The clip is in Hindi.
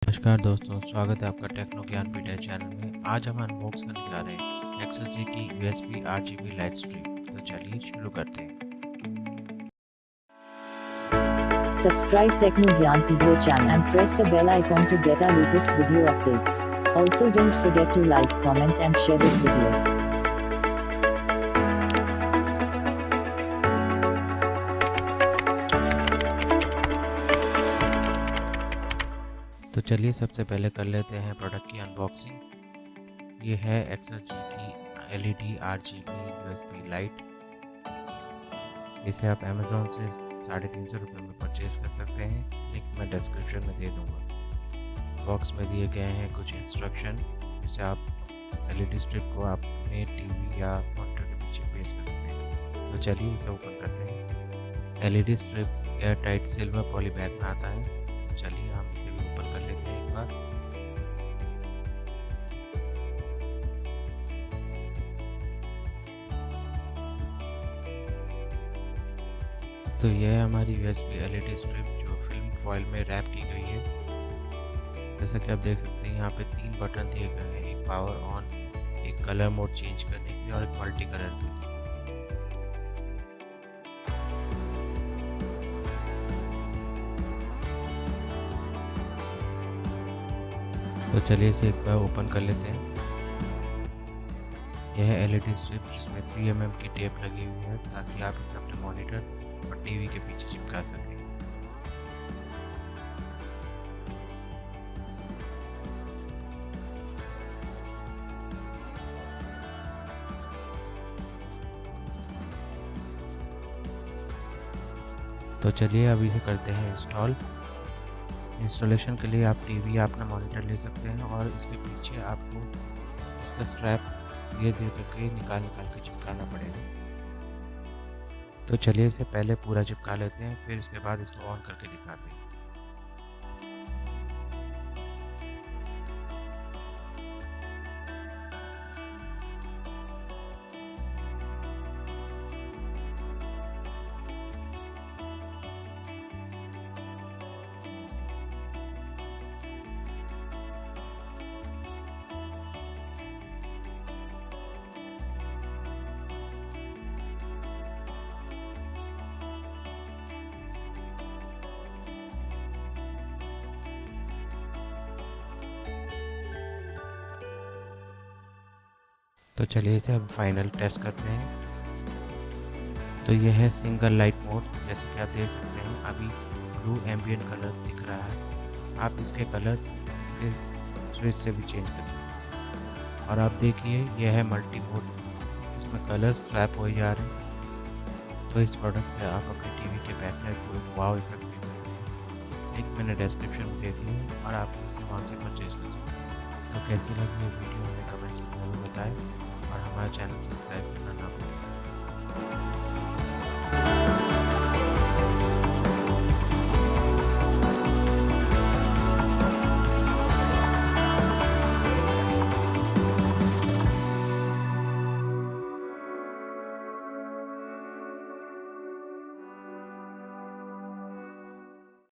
नमस्कार दोस्तों, स्वागत है आपका टेक्नो ज्ञान पीडिया चैनल में। आज हम अनबॉक्स करने जा रहे हैं XERGY की USB RGB लाइट स्ट्रिप। तो चलिए शुरू करते हैं। Subscribe Techno Gyan Pedia channel and press the bell icon to get our latest video updates. Also don't forget to like, comment and share this video. तो चलिए सबसे पहले कर लेते हैं प्रोडक्ट की अनबॉक्सिंग। ये है XERGY की LED RGB USB लाइट। इसे आप अमेज़ॉन से 350 रुपये में परचेज़ कर सकते हैं। लिंक मैं डिस्क्रिप्शन में दे दूँगा। बॉक्स में दिए गए हैं कुछ इंस्ट्रक्शन, जिससे आप LED स्ट्रिप को अपने टीवी या मॉनिटर के पीछे पेश कर सकें। तो चलिए इसे ओपन करते हैं। LED strip air tight silver poly bag में आता है। तो चलिए हम इसे भी ओपन कर लेते हैं एक बार। तो यह है हमारी USB LED स्ट्रिप जो फिल्म फॉइल में रैप की गई है। जैसा कि आप देख सकते हैं, यहाँ पे 3 बटन दिए गए हैं, एक पावर ऑन, एक कलर मोड चेंज करने के लिए और एक मल्टी कलर के लिए। तो चलिए इसे एक बार ओपन कर लेते हैं। यह है LED स्ट्रिप जिसमें 3 mm की टेप लगी हुई है, ताकि आप इसे अपने मॉनिटर और टीवी के पीछे चिपका सकें। तो चलिए अभी इसे करते हैं इंस्टॉल। इंस्टॉलेशन के लिए आप टीवी या अपना मॉनिटर ले सकते हैं और इसके पीछे आपको इसका स्ट्रैप धीरे धीरे करके निकाल के चिपकाना पड़ेगा। तो चलिए इसे पहले पूरा चिपका लेते हैं, फिर इसके बाद इसको ऑन करके दिखाते हैं। तो चलिए इसे अब फाइनल टेस्ट करते हैं। तो यह है सिंगल लाइट मोड। जैसे कि आप देख सकते हैं, अभी ब्लू एम्बियंट कलर दिख रहा है। आप इसके कलर इसके स्विच से भी चेंज कर सकते हैं। और आप देखिए, यह है मल्टी मोड, इसमें कलर स्वैप हो जा रहे हैं। तो इस प्रोडक्ट से आप अपने टीवी के बैकलाइट को एक वाव इफेक्ट दे सकते हैं। लिंक मैंने डिस्क्रिप्शन में दे दी है और आप इसे वहाँ से परचेज कर सकते हैं। तो कैसी लगी ये वीडियो हमें कमेंट्स में बताएं और हमारे चैनल सब्सक्राइब करना ना भूलें।